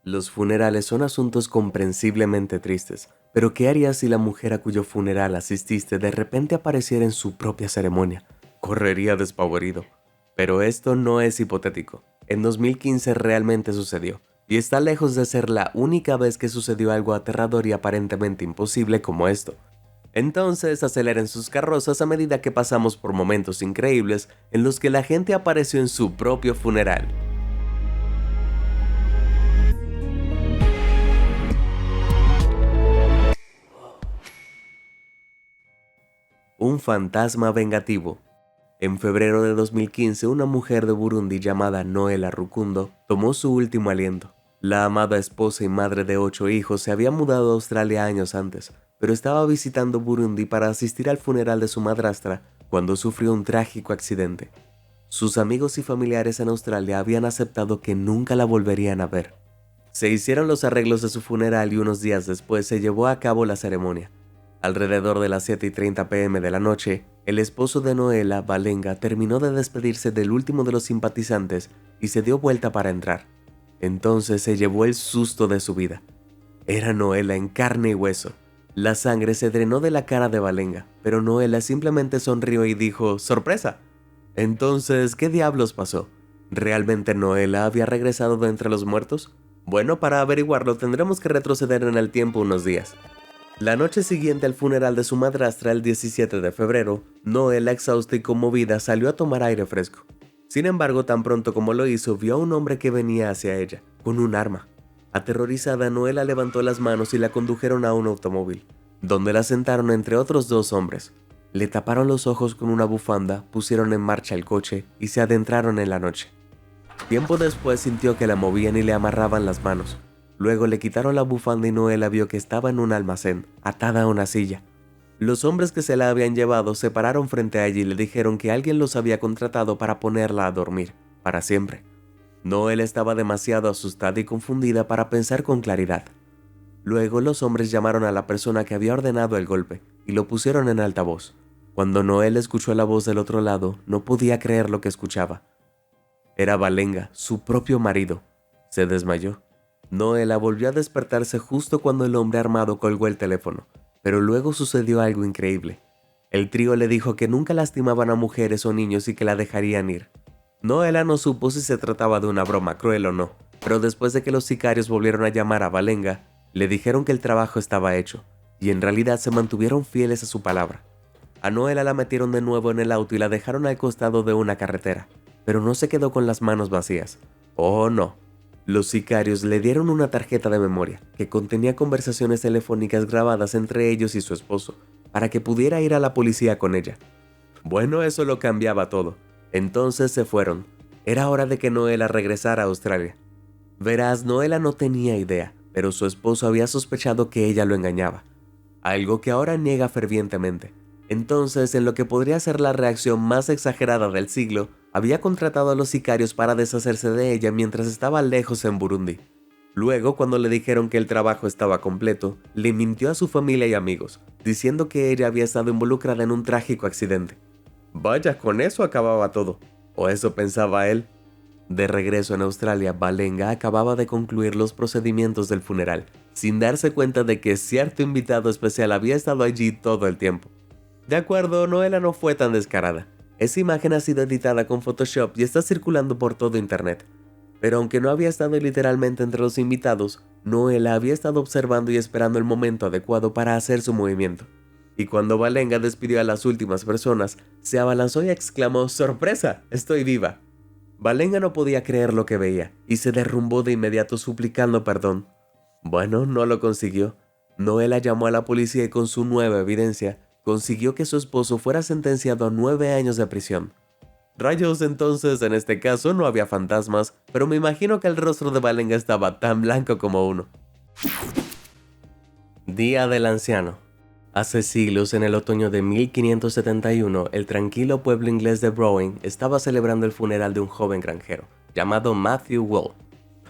Los funerales son asuntos comprensiblemente tristes, pero ¿qué harías si la mujer a cuyo funeral asististe de repente apareciera en su propia ceremonia? Correría despavorido. Pero esto no es hipotético. En 2015 realmente sucedió, y está lejos de ser la única vez que sucedió algo aterrador y aparentemente imposible como esto. Entonces aceleren sus carrozas a medida que pasamos por momentos increíbles en los que la gente apareció en su propio funeral. Un fantasma vengativo. En febrero de 2015, una mujer de Burundi llamada Noela Rukundo tomó su último aliento. La amada esposa y madre de 8 hijos se había mudado a Australia años antes, pero estaba visitando Burundi para asistir al funeral de su madrastra cuando sufrió un trágico accidente. Sus amigos y familiares en Australia habían aceptado que nunca la volverían a ver. Se hicieron los arreglos de su funeral y unos días después se llevó a cabo la ceremonia. Alrededor de las 7:30 p.m. de la noche, el esposo de Noela, Balenga, terminó de despedirse del último de los simpatizantes y se dio vuelta para entrar. Entonces se llevó el susto de su vida. Era Noela en carne y hueso. La sangre se drenó de la cara de Balenga, pero Noela simplemente sonrió y dijo «¡Sorpresa!». Entonces, ¿qué diablos pasó? ¿Realmente Noela había regresado de entre los muertos? Bueno, para averiguarlo tendremos que retroceder en el tiempo unos días. La noche siguiente al funeral de su madrastra, el 17 de febrero, Noela, exhausta y conmovida, salió a tomar aire fresco. Sin embargo, tan pronto como lo hizo, vio a un hombre que venía hacia ella, con un arma. Aterrorizada, Noela levantó las manos y la condujeron a un automóvil, donde la sentaron entre otros 2 hombres. Le taparon los ojos con una bufanda, pusieron en marcha el coche y se adentraron en la noche. Tiempo después sintió que la movían y le amarraban las manos. Luego le quitaron la bufanda y Noela vio que estaba en un almacén, atada a una silla. Los hombres que se la habían llevado se pararon frente a ella y le dijeron que alguien los había contratado para ponerla a dormir, para siempre. Noela estaba demasiado asustada y confundida para pensar con claridad. Luego los hombres llamaron a la persona que había ordenado el golpe y lo pusieron en altavoz. Cuando Noela escuchó la voz del otro lado, no podía creer lo que escuchaba. Era Balenga, su propio marido. Se desmayó. Noela volvió a despertarse justo cuando el hombre armado colgó el teléfono, pero luego sucedió algo increíble. El trío le dijo que nunca lastimaban a mujeres o niños y que la dejarían ir. Noela no supo si se trataba de una broma cruel o no, pero después de que los sicarios volvieron a llamar a Balenga, le dijeron que el trabajo estaba hecho, y en realidad se mantuvieron fieles a su palabra. A Noela la metieron de nuevo en el auto y la dejaron al costado de una carretera, pero no se quedó con las manos vacías. Oh no. Los sicarios le dieron una tarjeta de memoria que contenía conversaciones telefónicas grabadas entre ellos y su esposo, para que pudiera ir a la policía con ella. Bueno, eso lo cambiaba todo. Entonces se fueron. Era hora de que Noela regresara a Australia. Verás, Noela no tenía idea, pero su esposo había sospechado que ella lo engañaba, algo que ahora niega fervientemente. Entonces, en lo que podría ser la reacción más exagerada del siglo, había contratado a los sicarios para deshacerse de ella mientras estaba lejos en Burundi. Luego, cuando le dijeron que el trabajo estaba completo, le mintió a su familia y amigos, diciendo que ella había estado involucrada en un trágico accidente. Vaya, con eso acababa todo. O eso pensaba él. De regreso en Australia, Balenga acababa de concluir los procedimientos del funeral, sin darse cuenta de que cierto invitado especial había estado allí todo el tiempo. De acuerdo, Noela no fue tan descarada. Esa imagen ha sido editada con Photoshop y está circulando por todo internet. Pero aunque no había estado literalmente entre los invitados, Noela había estado observando y esperando el momento adecuado para hacer su movimiento. Y cuando Balenga despidió a las últimas personas, se abalanzó y exclamó «¡Sorpresa! ¡Estoy viva!». Balenga no podía creer lo que veía y se derrumbó de inmediato suplicando perdón. Bueno, no lo consiguió. Noela llamó a la policía y con su nueva evidencia, consiguió que su esposo fuera sentenciado a 9 años de prisión. Rayos, entonces en este caso no había fantasmas, pero me imagino que el rostro de Balenga estaba tan blanco como uno. Día del Anciano. Hace siglos, en el otoño de 1571, el tranquilo pueblo inglés de Browen estaba celebrando el funeral de un joven granjero, llamado Matthew Wall.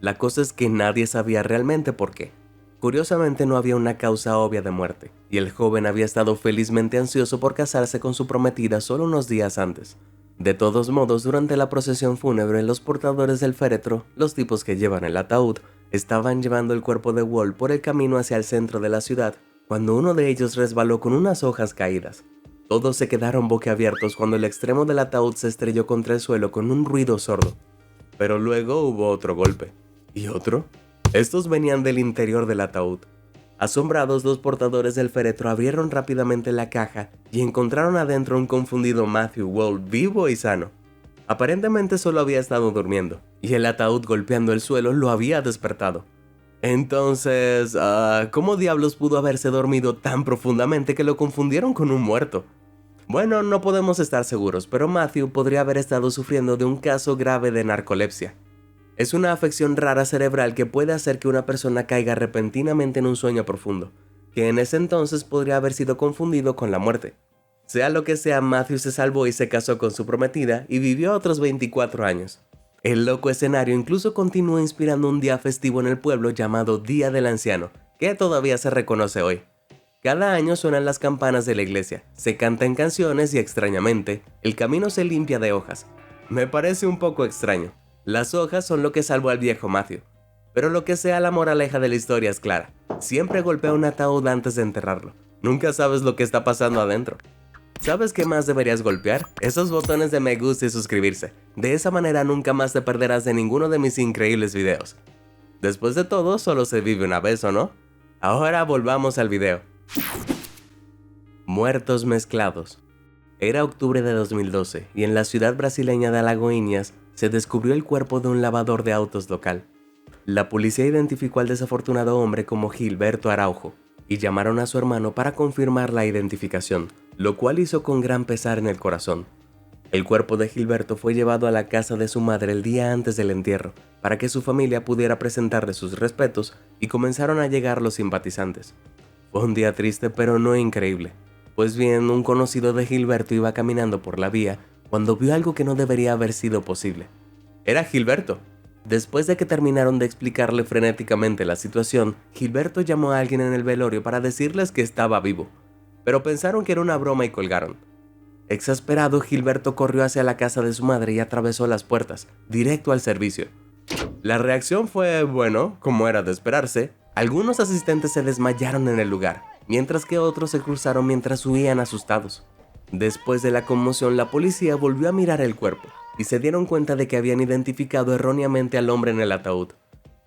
La cosa es que nadie sabía realmente por qué. Curiosamente no había una causa obvia de muerte, y el joven había estado felizmente ansioso por casarse con su prometida solo unos días antes. De todos modos, durante la procesión fúnebre, los portadores del féretro, los tipos que llevan el ataúd, Estaban llevando el cuerpo de Walt por el camino hacia el centro de la ciudad cuando uno de ellos resbaló con unas hojas caídas. Todos se quedaron boquiabiertos cuando el extremo del ataúd se estrelló contra el suelo con un ruido sordo. Pero luego hubo otro golpe. ¿Y otro? Estos venían del interior del ataúd. Asombrados, los portadores del féretro abrieron rápidamente la caja y encontraron adentro un confundido Matthew Walt vivo y sano. Aparentemente solo había estado durmiendo, y el ataúd golpeando el suelo lo había despertado. Entonces, ¿cómo diablos pudo haberse dormido tan profundamente que lo confundieron con un muerto? Bueno, no podemos estar seguros, pero Matthew podría haber estado sufriendo de un caso grave de narcolepsia. Es una afección rara cerebral que puede hacer que una persona caiga repentinamente en un sueño profundo, que en ese entonces podría haber sido confundido con la muerte. Sea lo que sea, Matthew se salvó y se casó con su prometida y vivió otros 24 años. El loco escenario incluso continúa inspirando un día festivo en el pueblo llamado Día del Anciano, que todavía se reconoce hoy. Cada año suenan las campanas de la iglesia, se cantan canciones y extrañamente, el camino se limpia de hojas. Me parece un poco extraño. Las hojas son lo que salvó al viejo Matthew. Pero lo que sea, la moraleja de la historia es clara. Siempre golpea un ataúd antes de enterrarlo. Nunca sabes lo que está pasando adentro. ¿Sabes qué más deberías golpear? Esos botones de me gusta y suscribirse. De esa manera nunca más te perderás de ninguno de mis increíbles videos. Después de todo, solo se vive una vez, ¿o no? Ahora volvamos al video. Muertos mezclados. Era octubre de 2012 y en la ciudad brasileña de Alagoinhas se descubrió el cuerpo de un lavador de autos local. La policía identificó al desafortunado hombre como Gilberto Araujo y llamaron a su hermano para confirmar la identificación, lo cual hizo con gran pesar en el corazón. El cuerpo de Gilberto fue llevado a la casa de su madre el día antes del entierro, para que su familia pudiera presentarle sus respetos y comenzaron a llegar los simpatizantes. Fue un día triste pero no increíble. Pues bien, un conocido de Gilberto iba caminando por la vía cuando vio algo que no debería haber sido posible. Era Gilberto. Después de que terminaron de explicarle frenéticamente la situación, Gilberto llamó a alguien en el velorio para decirles que estaba vivo, pero pensaron que era una broma y colgaron. Exasperado, Gilberto corrió hacia la casa de su madre y atravesó las puertas, directo al servicio. La reacción fue, bueno, como era de esperarse. Algunos asistentes se desmayaron en el lugar, mientras que otros se cruzaron mientras huían asustados. Después de la conmoción, la policía volvió a mirar el cuerpo y se dieron cuenta de que habían identificado erróneamente al hombre en el ataúd.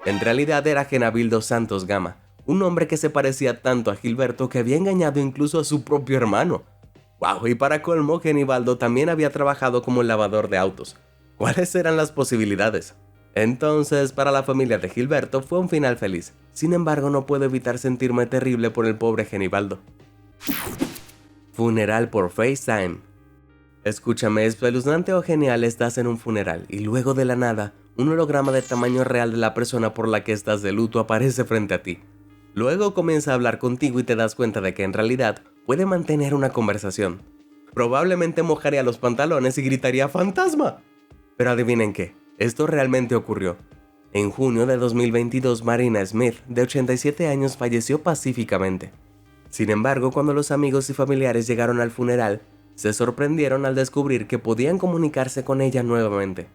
En realidad era Genavildo Santos Gama, un hombre que se parecía tanto a Gilberto que había engañado incluso a su propio hermano. ¡Wow! Y para colmo, Genibaldo también había trabajado como lavador de autos. ¿Cuáles eran las posibilidades? Entonces, para la familia de Gilberto fue un final feliz. Sin embargo, no puedo evitar sentirme terrible por el pobre Genibaldo. Funeral por FaceTime. Escúchame, espeluznante o genial, estás en un funeral y luego de la nada, un holograma de tamaño real de la persona por la que estás de luto aparece frente a ti. Luego comienza a hablar contigo y te das cuenta de que en realidad puede mantener una conversación. Probablemente mojaría los pantalones y gritaría ¡fantasma! Pero adivinen qué, esto realmente ocurrió. En junio de 2022, Marina Smith, de 87 años, falleció pacíficamente. Sin embargo, cuando los amigos y familiares llegaron al funeral, se sorprendieron al descubrir que podían comunicarse con ella nuevamente,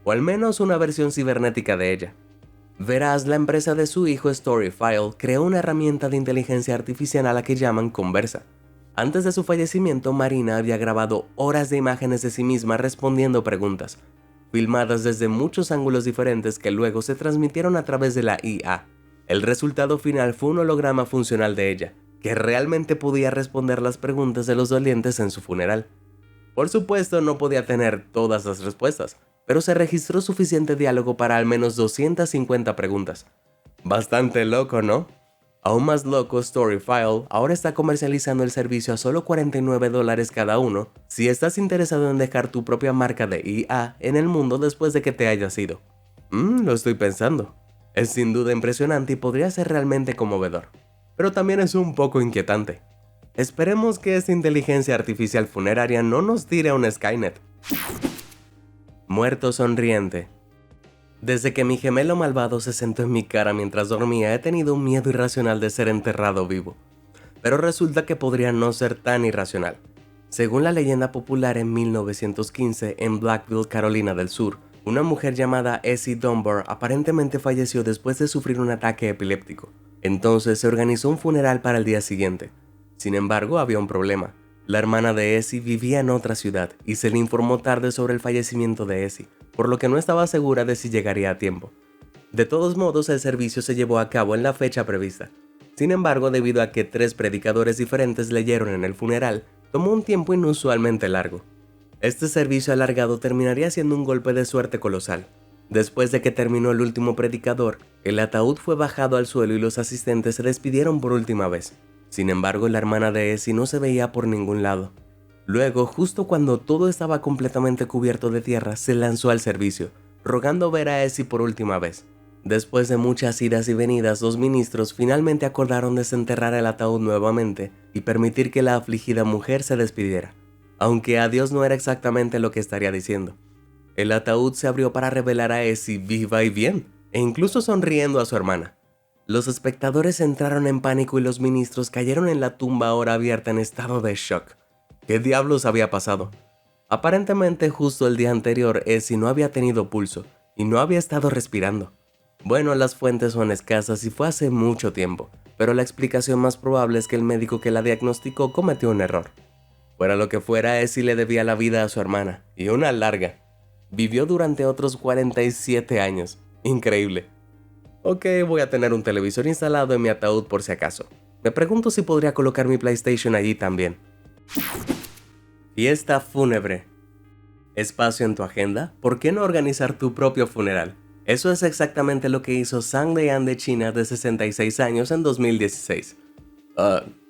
o al menos una versión cibernética de ella. Verás, la empresa de su hijo Storyfile creó una herramienta de inteligencia artificial a la que llaman Conversa. Antes de su fallecimiento, Marina había grabado horas de imágenes de sí misma respondiendo preguntas, filmadas desde muchos ángulos diferentes que luego se transmitieron a través de la IA. El resultado final fue un holograma funcional de ella, que realmente podía responder las preguntas de los dolientes en su funeral. Por supuesto, no podía tener todas las respuestas, pero se registró suficiente diálogo para al menos 250 preguntas. Bastante loco, ¿no? Aún más loco, Storyfile ahora está comercializando el servicio a solo $49 cada uno si estás interesado en dejar tu propia marca de IA en el mundo después de que te hayas ido. Lo estoy pensando. Es sin duda impresionante y podría ser realmente conmovedor, pero también es un poco inquietante. Esperemos que esta inteligencia artificial funeraria no nos tire a un Skynet. Muerto sonriente. Desde que mi gemelo malvado se sentó en mi cara mientras dormía, he tenido un miedo irracional de ser enterrado vivo. Pero resulta que podría no ser tan irracional. Según la leyenda popular, en 1915, en Blackville, Carolina del Sur, Una mujer llamada Essie Dunbar aparentemente falleció después de sufrir un ataque epiléptico. Entonces se organizó un funeral para el día siguiente. Sin embargo, había un problema. La hermana de Essie vivía en otra ciudad y se le informó tarde sobre el fallecimiento de Essie, por lo que no estaba segura de si llegaría a tiempo. De todos modos, el servicio se llevó a cabo en la fecha prevista. Sin embargo, debido a que 3 predicadores diferentes leyeron en el funeral, tomó un tiempo inusualmente largo. Este servicio alargado terminaría siendo un golpe de suerte colosal. Después de que terminó el último predicador, el ataúd fue bajado al suelo y los asistentes se despidieron por última vez. Sin embargo, la hermana de Essie no se veía por ningún lado. Luego, justo cuando todo estaba completamente cubierto de tierra, se lanzó al servicio, rogando ver a Essie por última vez. Después de muchas idas y venidas, los ministros finalmente acordaron desenterrar el ataúd nuevamente y permitir que la afligida mujer se despidiera. Aunque adiós no era exactamente lo que estaría diciendo. El ataúd se abrió para revelar a Essie viva y bien, e incluso sonriendo a su hermana. Los espectadores entraron en pánico y los ministros cayeron en la tumba ahora abierta en estado de shock. ¿Qué diablos había pasado? Aparentemente justo el día anterior Essie no había tenido pulso y no había estado respirando. Bueno, las fuentes son escasas y fue hace mucho tiempo, pero la explicación más probable es que el médico que la diagnosticó cometió un error. Fuera lo que fuera, Essie le debía la vida a su hermana, y una larga. Vivió durante otros 47 años. Increíble. Ok, voy a tener un televisor instalado en mi ataúd por si acaso. Me pregunto si podría colocar mi PlayStation allí también. Fiesta fúnebre. ¿Espacio en tu agenda? ¿Por qué no organizar tu propio funeral? Eso es exactamente lo que hizo Zhang Lian de China de 66 años en 2016.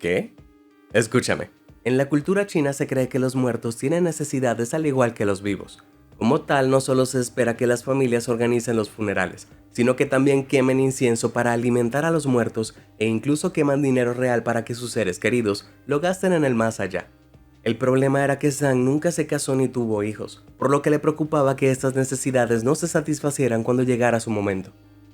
¿Qué? Escúchame. En la cultura china se cree que los muertos tienen necesidades al igual que los vivos. Como tal, no solo se espera que las familias organicen los funerales, sino que también quemen incienso para alimentar a los muertos e incluso queman dinero real para que sus seres queridos lo gasten en el más allá. El problema era que Zhang nunca se casó ni tuvo hijos, por lo que le preocupaba que estas necesidades no se satisfacieran cuando llegara su momento.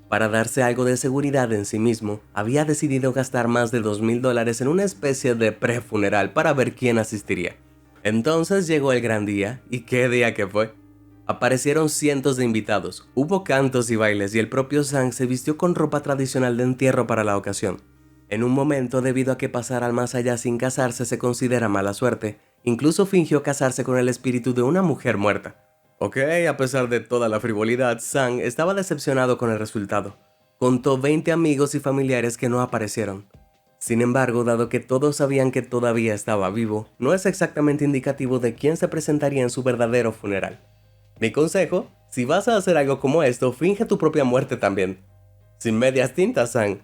Para darse algo de seguridad en sí mismo, había decidido gastar más de $2,000 en una especie de pre-funeral para ver quién asistiría. Entonces llegó el gran día, y qué día que fue. Aparecieron cientos de invitados, hubo cantos y bailes y el propio Zhang se vistió con ropa tradicional de entierro para la ocasión. En un momento, debido a que pasar al más allá sin casarse se considera mala suerte, incluso fingió casarse con el espíritu de una mujer muerta. Ok, a pesar de toda la frivolidad, Zhang estaba decepcionado con el resultado. Contó 20 amigos y familiares que no aparecieron. Sin embargo, dado que todos sabían que todavía estaba vivo, no es exactamente indicativo de quién se presentaría en su verdadero funeral. Mi consejo, si vas a hacer algo como esto, finge tu propia muerte también. Sin medias tintas, Zhang.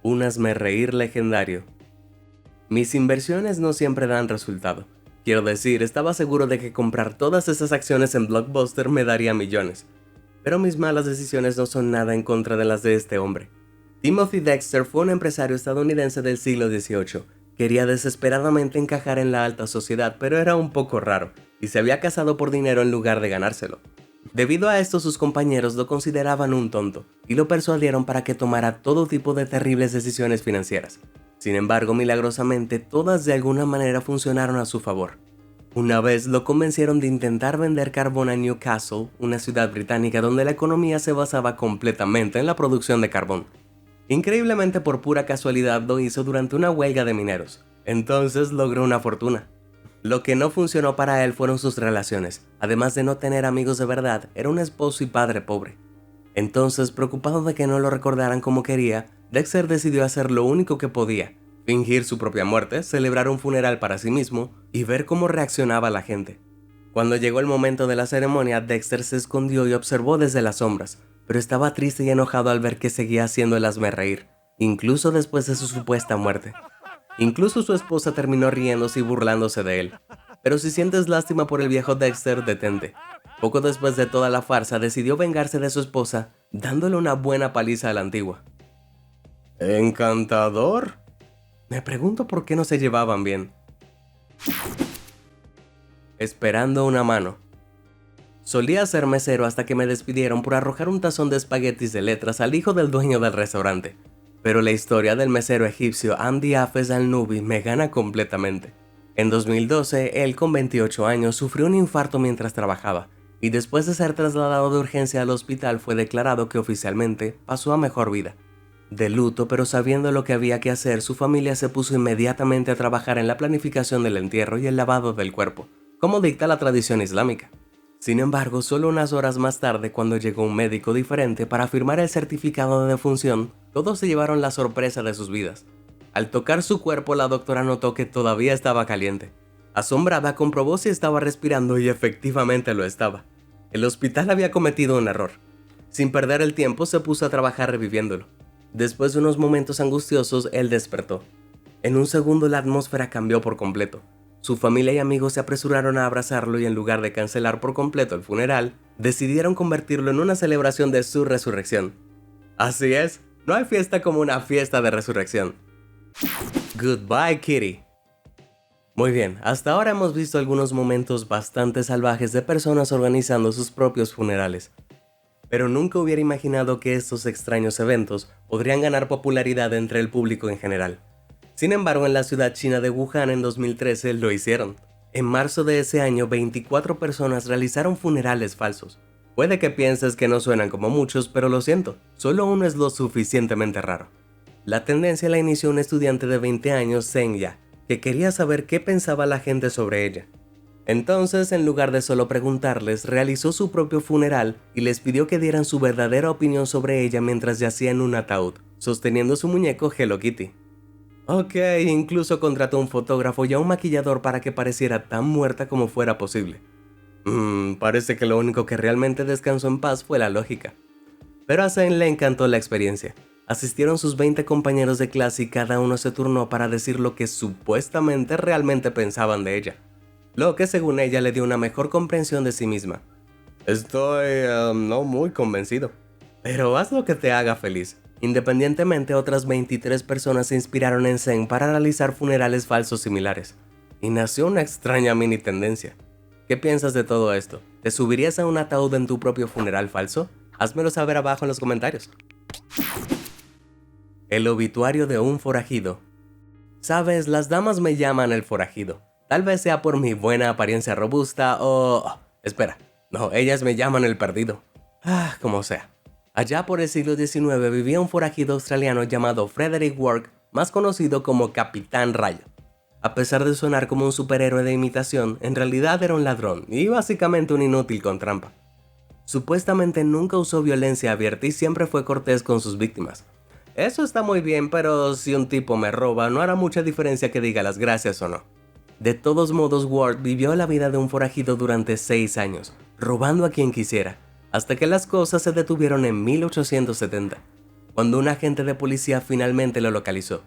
Un hazmerreír legendario. Mis inversiones no siempre dan resultado. Quiero decir, estaba seguro de que comprar todas esas acciones en Blockbuster me daría millones. Pero mis malas decisiones no son nada en contra de las de este hombre. Timothy Dexter fue un empresario estadounidense del siglo XVIII. Quería desesperadamente encajar en la alta sociedad, pero era un poco raro, y se había casado por dinero en lugar de ganárselo. Debido a esto, sus compañeros lo consideraban un tonto, y lo persuadieron para que tomara todo tipo de terribles decisiones financieras. Sin embargo, milagrosamente, todas de alguna manera funcionaron a su favor. Una vez lo convencieron de intentar vender carbón a Newcastle, una ciudad británica donde la economía se basaba completamente en la producción de carbón. Increíblemente, por pura casualidad, lo hizo durante una huelga de mineros. Entonces logró una fortuna. Lo que no funcionó para él fueron sus relaciones. Además de no tener amigos de verdad, era un esposo y padre pobre. Entonces, preocupado de que no lo recordaran como quería, Dexter decidió hacer lo único que podía: fingir su propia muerte, celebrar un funeral para sí mismo y ver cómo reaccionaba la gente. Cuando llegó el momento de la ceremonia, Dexter se escondió y observó desde las sombras, pero estaba triste y enojado al ver que seguía haciendo el hazmerreír, incluso después de su supuesta muerte. Incluso su esposa terminó riéndose y burlándose de él. Pero si sientes lástima por el viejo Dexter, detente. Poco después de toda la farsa, decidió vengarse de su esposa, dándole una buena paliza a la antigua. ¿Encantador? Me pregunto por qué no se llevaban bien. Esperando una mano. Solía ser mesero hasta que me despidieron por arrojar un tazón de espaguetis de letras al hijo del dueño del restaurante. Pero la historia del mesero egipcio Hamdi Hafez al-Nubi me gana completamente. En 2012, él con 28 años sufrió un infarto mientras trabajaba, y después de ser trasladado de urgencia al hospital fue declarado que oficialmente pasó a mejor vida. De luto, pero sabiendo lo que había que hacer, su familia se puso inmediatamente a trabajar en la planificación del entierro y el lavado del cuerpo, como dicta la tradición islámica. Sin embargo, solo unas horas más tarde, cuando llegó un médico diferente para firmar el certificado de defunción, todos se llevaron la sorpresa de sus vidas. Al tocar su cuerpo, la doctora notó que todavía estaba caliente. Asombrada, comprobó si estaba respirando y efectivamente lo estaba. El hospital había cometido un error. Sin perder el tiempo, se puso a trabajar reviviéndolo. Después de unos momentos angustiosos, él despertó. En un segundo la atmósfera cambió por completo. Su familia y amigos se apresuraron a abrazarlo y en lugar de cancelar por completo el funeral, decidieron convertirlo en una celebración de su resurrección. Así es, no hay fiesta como una fiesta de resurrección. Goodbye, Kitty. Muy bien, hasta ahora hemos visto algunos momentos bastante salvajes de personas organizando sus propios funerales. Pero nunca hubiera imaginado que estos extraños eventos podrían ganar popularidad entre el público en general. Sin embargo, en la ciudad china de Wuhan en 2013 lo hicieron. En marzo de ese año, 24 personas realizaron funerales falsos. Puede que pienses que no suenan como muchos, pero lo siento, solo uno es lo suficientemente raro. La tendencia la inició un estudiante de 20 años, Zheng Ya, que quería saber qué pensaba la gente sobre ella. Entonces, en lugar de solo preguntarles, realizó su propio funeral y les pidió que dieran su verdadera opinión sobre ella mientras yacía en un ataúd, sosteniendo su muñeco Hello Kitty. Ok, incluso contrató un fotógrafo y a un maquillador para que pareciera tan muerta como fuera posible. Parece que lo único que realmente descansó en paz fue la lógica. Pero a Zheng le encantó la experiencia. Asistieron sus 20 compañeros de clase y cada uno se turnó para decir lo que supuestamente realmente pensaban de ella. Lo que según ella le dio una mejor comprensión de sí misma. Estoy no muy convencido. Pero haz lo que te haga feliz. Independientemente, otras 23 personas se inspiraron en Zheng para realizar funerales falsos similares. Y nació una extraña mini tendencia. ¿Qué piensas de todo esto? ¿Te subirías a un ataúd en tu propio funeral falso? Házmelo saber abajo en los comentarios. El obituario de un forajido. Sabes, las damas me llaman el forajido. Tal vez sea por mi buena apariencia robusta o... espera, no, ellas me llaman el perdido. Como sea. Allá por el siglo XIX vivía un forajido australiano llamado Frederick Work, más conocido como Capitán Rayo. A pesar de sonar como un superhéroe de imitación, en realidad era un ladrón y básicamente un inútil con trampa. Supuestamente nunca usó violencia abierta y siempre fue cortés con sus víctimas. Eso está muy bien, pero si un tipo me roba, no hará mucha diferencia que diga las gracias o no. De todos modos, Ward vivió la vida de un forajido durante 6 años, robando a quien quisiera, hasta que las cosas se detuvieron en 1870, cuando un agente de policía finalmente lo localizó.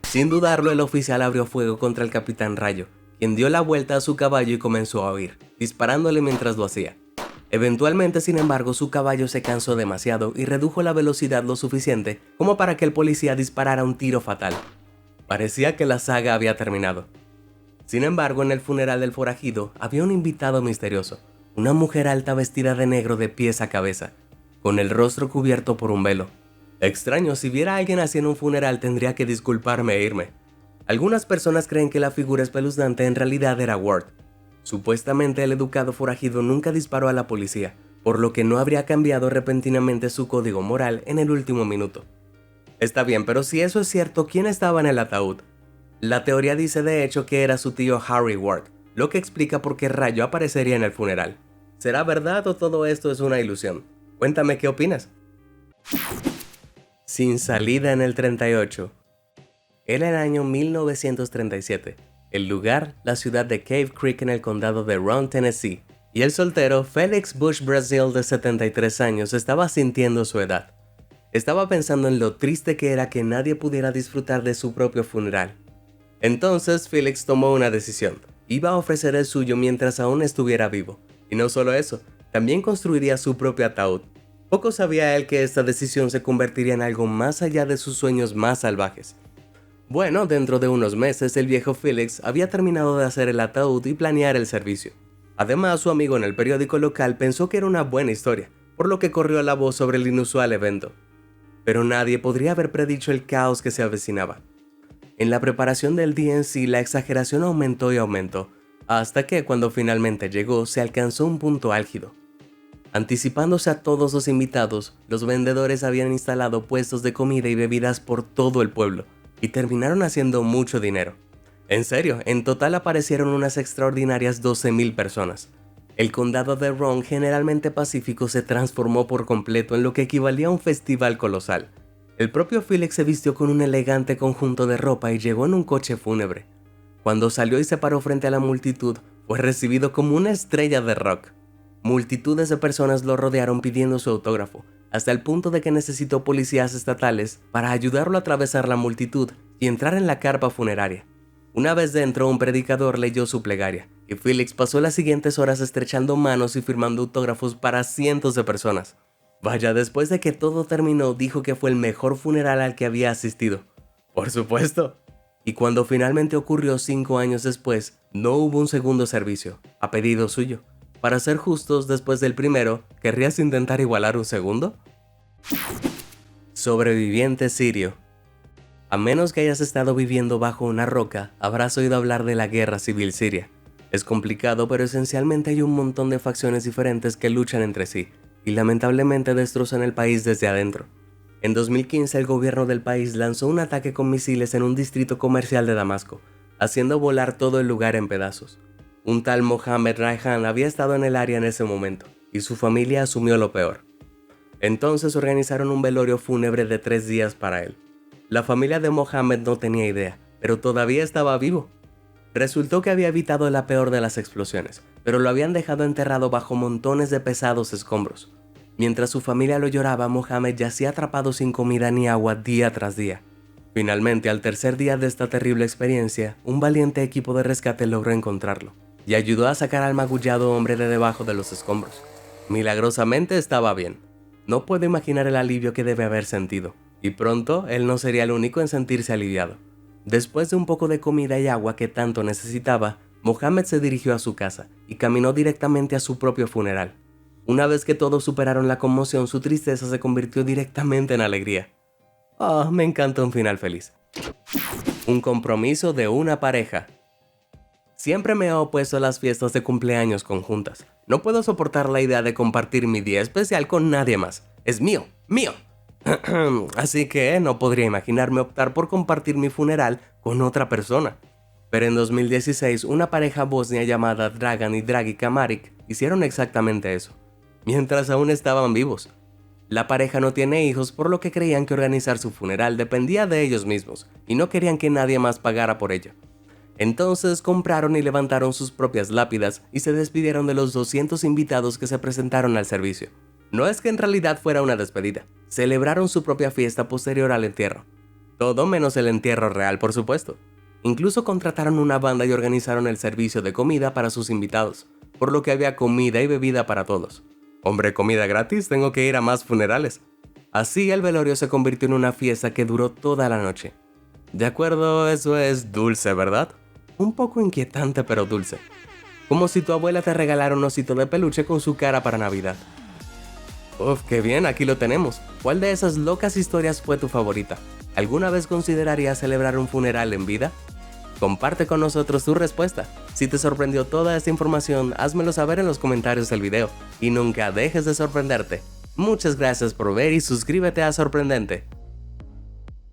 Sin dudarlo, el oficial abrió fuego contra el Capitán Rayo, quien dio la vuelta a su caballo y comenzó a huir, disparándole mientras lo hacía. Eventualmente, sin embargo, su caballo se cansó demasiado y redujo la velocidad lo suficiente como para que el policía disparara un tiro fatal. Parecía que la saga había terminado. Sin embargo, en el funeral del forajido había un invitado misterioso, una mujer alta vestida de negro de pies a cabeza, con el rostro cubierto por un velo. Extraño, si viera a alguien así en un funeral tendría que disculparme e irme. Algunas personas creen que la figura espeluznante en realidad era Ward. Supuestamente el educado forajido nunca disparó a la policía, por lo que no habría cambiado repentinamente su código moral en el último minuto. Está bien, pero si eso es cierto, ¿quién estaba en el ataúd? La teoría dice de hecho que era su tío Harry Ward, lo que explica por qué Rayo aparecería en el funeral. ¿Será verdad o todo esto es una ilusión? Cuéntame qué opinas. Sin salida en el 38. Era el año 1937. El lugar, la ciudad de Cave Creek en el condado de Rowan, Tennessee. Y el soltero Felix Bush Brasil de 73 años estaba sintiendo su edad. Estaba pensando en lo triste que era que nadie pudiera disfrutar de su propio funeral. Entonces Felix tomó una decisión. Iba a ofrecer el suyo mientras aún estuviera vivo. Y no solo eso, también construiría su propio ataúd. Poco sabía él que esta decisión se convertiría en algo más allá de sus sueños más salvajes. Bueno, dentro de unos meses el viejo Felix había terminado de hacer el ataúd y planear el servicio. Además, su amigo en el periódico local pensó que era una buena historia, por lo que corrió la voz sobre el inusual evento. Pero nadie podría haber predicho el caos que se avecinaba. En la preparación del día en sí, la exageración aumentó y aumentó, hasta que cuando finalmente llegó se alcanzó un punto álgido. Anticipándose a todos los invitados, los vendedores habían instalado puestos de comida y bebidas por todo el pueblo, y terminaron haciendo mucho dinero. En serio, en total aparecieron unas extraordinarias 12,000 personas. El condado de Roane, generalmente pacífico, se transformó por completo en lo que equivalía a un festival colosal. El propio Felix se vistió con un elegante conjunto de ropa y llegó en un coche fúnebre. Cuando salió y se paró frente a la multitud, fue recibido como una estrella de rock. Multitudes de personas lo rodearon pidiendo su autógrafo, hasta el punto de que necesitó policías estatales para ayudarlo a atravesar la multitud y entrar en la carpa funeraria. Una vez dentro, un predicador leyó su plegaria, y Felix pasó las siguientes horas estrechando manos y firmando autógrafos para cientos de personas. Vaya, después de que todo terminó, dijo que fue el mejor funeral al que había asistido. Por supuesto. Y cuando finalmente ocurrió 5 años después, no hubo un segundo servicio, a pedido suyo. Para ser justos, después del primero, ¿querrías intentar igualar un segundo? Sobreviviente sirio. A menos que hayas estado viviendo bajo una roca, habrás oído hablar de la guerra civil siria. Es complicado, pero esencialmente hay un montón de facciones diferentes que luchan entre sí, y lamentablemente destrozan el país desde adentro. En 2015, el gobierno del país lanzó un ataque con misiles en un distrito comercial de Damasco, haciendo volar todo el lugar en pedazos. Un tal Mohammed Rayhan había estado en el área en ese momento, y su familia asumió lo peor. Entonces organizaron un velorio fúnebre de 3 días para él. La familia de Mohammed no tenía idea, pero todavía estaba vivo. Resultó que había evitado la peor de las explosiones, pero lo habían dejado enterrado bajo montones de pesados escombros. Mientras su familia lo lloraba, Mohammed yacía atrapado sin comida ni agua día tras día. Finalmente, al tercer día de esta terrible experiencia, un valiente equipo de rescate logró encontrarlo y ayudó a sacar al magullado hombre de debajo de los escombros. Milagrosamente estaba bien. No puedo imaginar el alivio que debe haber sentido, y pronto él no sería el único en sentirse aliviado. Después de un poco de comida y agua que tanto necesitaba, Mohammed se dirigió a su casa y caminó directamente a su propio funeral. Una vez que todos superaron la conmoción, su tristeza se convirtió directamente en alegría. Me encanta un final feliz. Un compromiso de una pareja. Siempre me he opuesto a las fiestas de cumpleaños conjuntas. No puedo soportar la idea de compartir mi día especial con nadie más. Es mío, mío. Así que no podría imaginarme optar por compartir mi funeral con otra persona. Pero en 2016, una pareja bosnia llamada Dragan y Dragica Maric hicieron exactamente eso, mientras aún estaban vivos. La pareja no tiene hijos, por lo que creían que organizar su funeral dependía de ellos mismos, y no querían que nadie más pagara por ello. Entonces compraron y levantaron sus propias lápidas y se despidieron de los 200 invitados que se presentaron al servicio. No es que en realidad fuera una despedida, celebraron su propia fiesta posterior al entierro. Todo menos el entierro real, por supuesto. Incluso contrataron una banda y organizaron el servicio de comida para sus invitados, por lo que había comida y bebida para todos. Hombre, comida gratis, tengo que ir a más funerales. Así el velorio se convirtió en una fiesta que duró toda la noche. De acuerdo, eso es dulce, ¿verdad? Un poco inquietante, pero dulce. Como si tu abuela te regalara un osito de peluche con su cara para Navidad. Uf, qué bien, aquí lo tenemos. ¿Cuál de esas locas historias fue tu favorita? ¿Alguna vez considerarías celebrar un funeral en vida? Comparte con nosotros tu respuesta. Si te sorprendió toda esta información, házmelo saber en los comentarios del video. Y nunca dejes de sorprenderte. Muchas gracias por ver y suscríbete a Sorprendente.